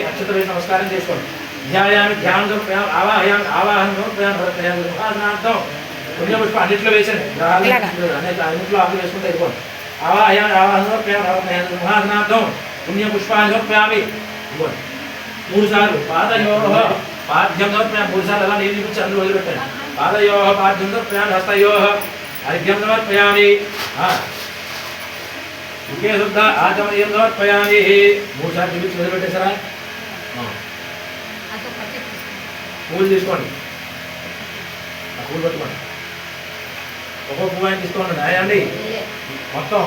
అక్షతవేసి నమస్కారం చేసుకోండి. ధ్యాయామి ధ్యానం సమర్పయామి ఆవాహయామి ఆవాహనం సమర్పయామి భరతయామి సింహాసనార్థం పుణ్యపుష్ప అన్నింటిలో వేసండి. అనేక అన్నింటిలో ఆకులు వేసుకుంటే వెళ్ళిపోండి. ఆవాహయామి ఆవాహనం సమర్పయామి భరతయామి సింహాసనార్థం పుణ్యపుష్పాన్ని సమర్పయామి. ఇవ్వండి 3 సార్లు. పాదయోః పాద్యం సమర్పయామి. 3 సార్లు అలా నీళ్ళు చూపించి అందులో వదిలిపెట్టండి. పాదయోః పాద్యం సమర్పయామి. హస్తయోః అర్ఘ్యం సమర్పయామి. ముఖే శుద్ధ ఆచమనీయం సమర్పయామి. 3 సార్లు చూపించి వదిలిపెట్టేసారా? పూలు తీసుకోండి. ఆ పూలు పట్టుకోండి. ఒక్కొక్క పువ్వు ఆయన తీసుకోండి. అండి మొత్తం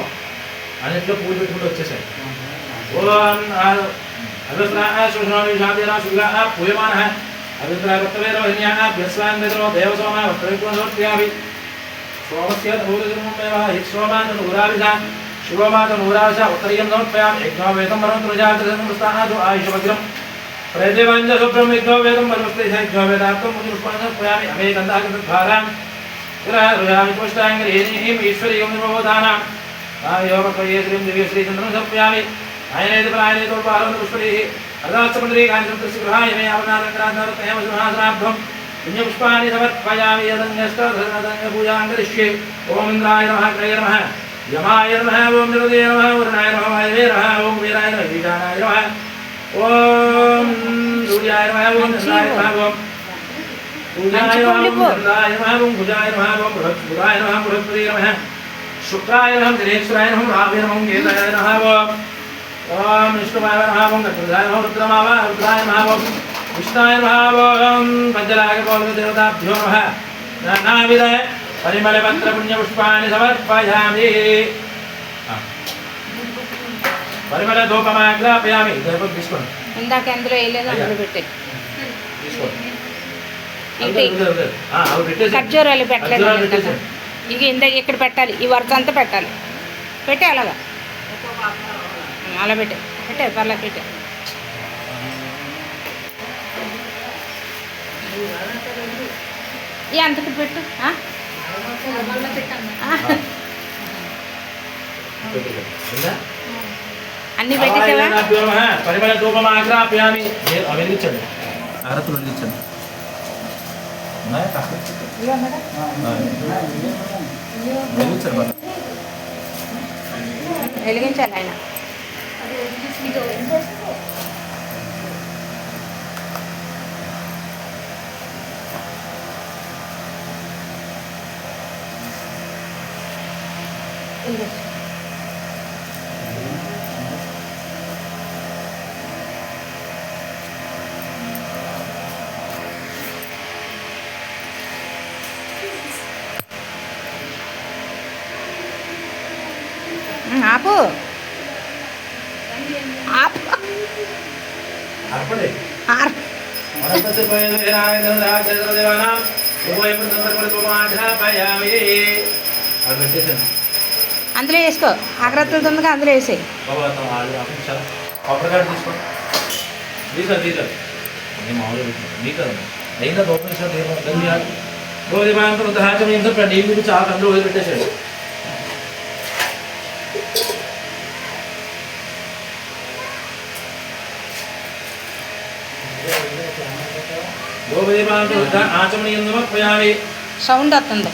అన్నింటిలో పూలు పెట్టుకుంటూ వచ్చేసాయి. పూయమాన దేవసోమ వస్త్రవిగ్రహోత్యామి సోమస్య సోమానూరావిష శివమాతనూరావిష ఉత్తరీయం సమర్పయామి. యజ్ఞోవేదం వరమృజాగ్రహం ఆయుషవగ్రం ప్రతివంజ శుభ్రం యజ్ఞోవేదం వరమృజాగ్రహం పుష్పాన్ని సమర్పయామి. అమేకందాగ్రద్వారాం గ్రహామి పుష్టాంగరీం ఈశ్వరీయం నిమోదానాం యోగత్వయే శ్రీం దివ్యశ్రీచంద్రం సమర్పయామి. ఆయనేది ప్రాయనేతో పాలవంత పుష్పరీ అర్ధాస్తమండరీ కాంచంత్రస్య గృహాయ మే అవనాలంకరార్థం పుణ్యపుష్పాన్ని సమర్పయామి. పూజాం కరిష్యే. ఓం ఇంద్రాయ నమః అగ్నయ నమః యమాయ నమః ఓం నిరుదయ నమః వరుణాయ నమః వాయవే నమః ఓం వీరాయ నమః ఈశానాయ నమః ఓం సూర్యాయ నమః ఓం చంద్రాయ నమః ఓం పూజాయ నమః చంద్రాయ నమః ఓం భుజాయ నమః ఓం బృహస్పతిరాయ నమః బృహస్పతి నమః శుక్రాయ నమః దినేశ్వరాయ నమః రావే నమః కేతాయ నమః ఓం విష్ణువాయ నమః ఓం గరుడాయ నమః రుద్రమావ రుద్రాయ నమః ఓం విష్ణాయ నమః ఓం పంచరాగ దేవతాభ్యో నమః. నానావిధ పరిమళపత్ర పుణ్యపుష్పాన్ని సమర్పయామి. పరిమళ ధూపమాగ్రాపయామి. తీసుకోండి. ఇందాక అందులో వేయలేదు, అందులో పెట్టే ఖర్జూరాలు పెట్టలేదు. ఇక ఇందాక ఇక్కడ పెట్టాలి. ఈ వరుస అంతా పెట్టాలి. పెట్టే అలాగా అలా పెట్టే పర్లేదు పెట్టే. అంతకు పెట్టు. అన్ని పెట్టేసావా? పరిమళ ధూపమాగ్రాపయామి. వెలిగించండి. అరతులు వెలిగించండి. వెలిగించాలి ఆయన. ఆపు ఆపు. అందులో వేసుకో. ఆకరత్తులు తొందరగా అందులో వేసేయి. అందరూ వదిలిపెట్టేసాడు. సౌండ్ వస్తుంది.